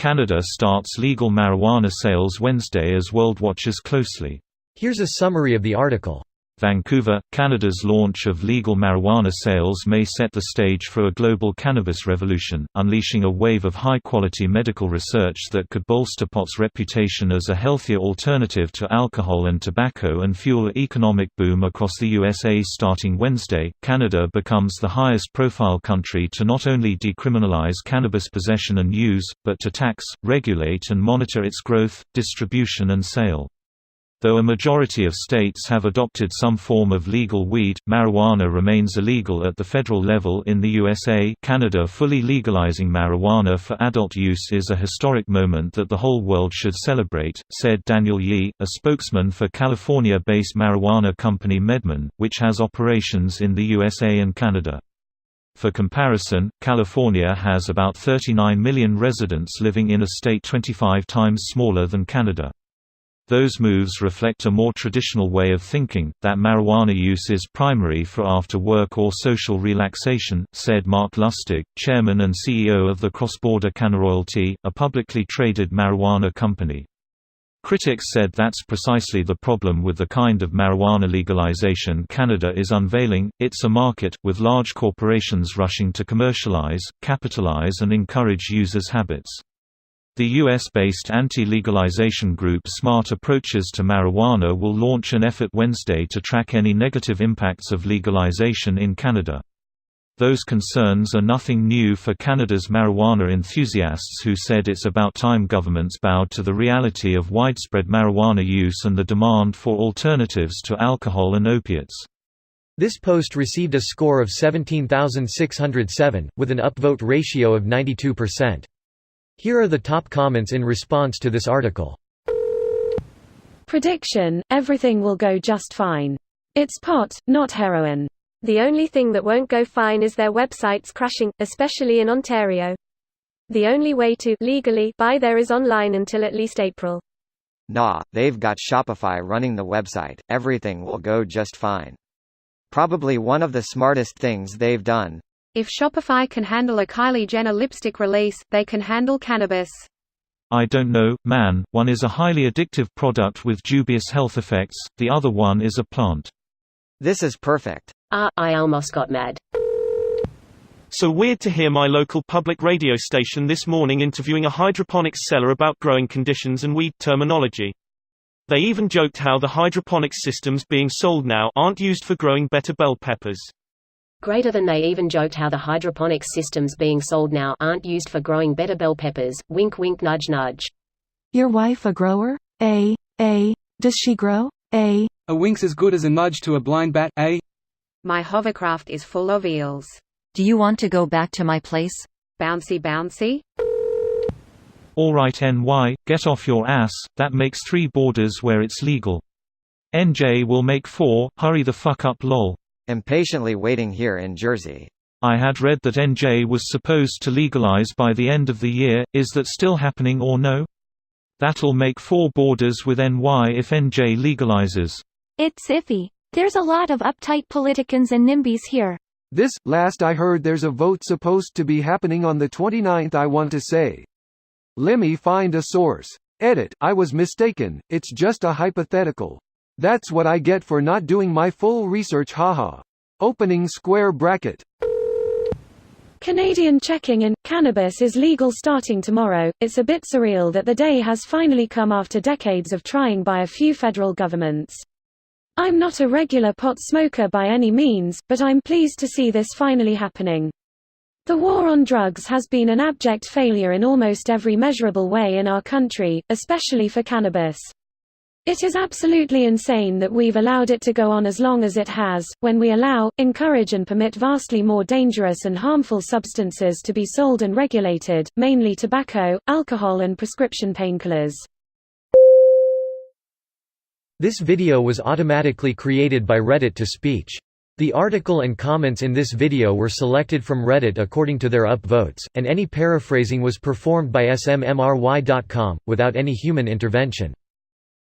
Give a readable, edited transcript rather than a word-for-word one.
Canada starts legal marijuana sales Wednesday as world watches closely. Here's a summary of the article. Vancouver, Canada's launch of legal marijuana sales may set the stage for a global cannabis revolution, unleashing a wave of high-quality medical research that could bolster pot's reputation as a healthier alternative to alcohol and tobacco and fuel an economic boom across the USA. Starting Wednesday, Canada becomes the highest-profile country to not only decriminalize cannabis possession and use, but to tax, regulate and monitor its growth, distribution and sale. Though a majority of states have adopted some form of legal weed, marijuana remains illegal at the federal level in the USA. Canada fully legalizing marijuana for adult use is a historic moment that the whole world should celebrate, said Daniel Yee, a spokesman for California-based marijuana company MedMen, which has operations in the USA and Canada. For comparison, California has about 39 million residents living in a state 25 times smaller than Canada. Those moves reflect a more traditional way of thinking, that marijuana use is primary for after-work or social relaxation, said Mark Lustig, chairman and CEO of the Cross-Border CannaRoyalty, a publicly traded marijuana company. Critics said that's precisely the problem with the kind of marijuana legalization Canada is unveiling. It's a market, with large corporations rushing to commercialize, capitalize and encourage users' habits. The US-based anti-legalization group Smart Approaches to Marijuana will launch an effort Wednesday to track any negative impacts of legalization in Canada. Those concerns are nothing new for Canada's marijuana enthusiasts, who said it's about time governments bowed to the reality of widespread marijuana use and the demand for alternatives to alcohol and opiates. This post received a score of 17,607, with an upvote ratio of 92%. Here are the top comments in response to this article. Prediction: everything will go just fine. It's pot, not heroin. The only thing that won't go fine is their websites crashing, especially in Ontario. The only way to legally buy there is online until at least April. Nah, they've got Shopify running the website, everything will go just fine. Probably one of the smartest things they've done. If Shopify can handle a Kylie Jenner lipstick release, they can handle cannabis. I don't know, man, one is a highly addictive product with dubious health effects, the other one is a plant. This is perfect. I almost got mad. So weird to hear my local public radio station this morning interviewing a hydroponics seller about growing conditions and weed terminology. They even joked how the hydroponics systems being sold now aren't used for growing better bell peppers. Greater than they even joked how the hydroponics systems being sold now aren't used for growing better bell peppers. Wink wink nudge nudge. Your wife a grower? Does she grow? A wink's as good as a nudge to a blind bat. My hovercraft is full of eels. Do you want to go back to my place? Bouncy bouncy? Alright NY, get off your ass, that makes 3 borders where it's legal. NJ will make 4, hurry the fuck up lol. Impatiently waiting here in Jersey. I had read that NJ was supposed to legalize by the end of the year, is that still happening or no? That'll make 4 borders with NY if NJ legalizes. It's iffy. There's a lot of uptight politicans and NIMBYs here. This, last I heard there's a vote supposed to be happening on the 29th. I want to say. Lemme find a source. Edit, I was mistaken, it's just a hypothetical. That's what I get for not doing my full research, haha. Opening square bracket. Canadian checking in. Cannabis is legal starting tomorrow. It's a bit surreal that the day has finally come after decades of trying by a few federal governments. I'm not a regular pot smoker by any means, but I'm pleased to see this finally happening. The war on drugs has been an abject failure in almost every measurable way in our country, especially for cannabis. It is absolutely insane that we've allowed it to go on as long as it has, when we allow, encourage and permit vastly more dangerous and harmful substances to be sold and regulated, mainly tobacco, alcohol and prescription painkillers. This video was automatically created by Reddit to speech. The article and comments in this video were selected from Reddit according to their upvotes, and any paraphrasing was performed by SMMRY.com, without any human intervention.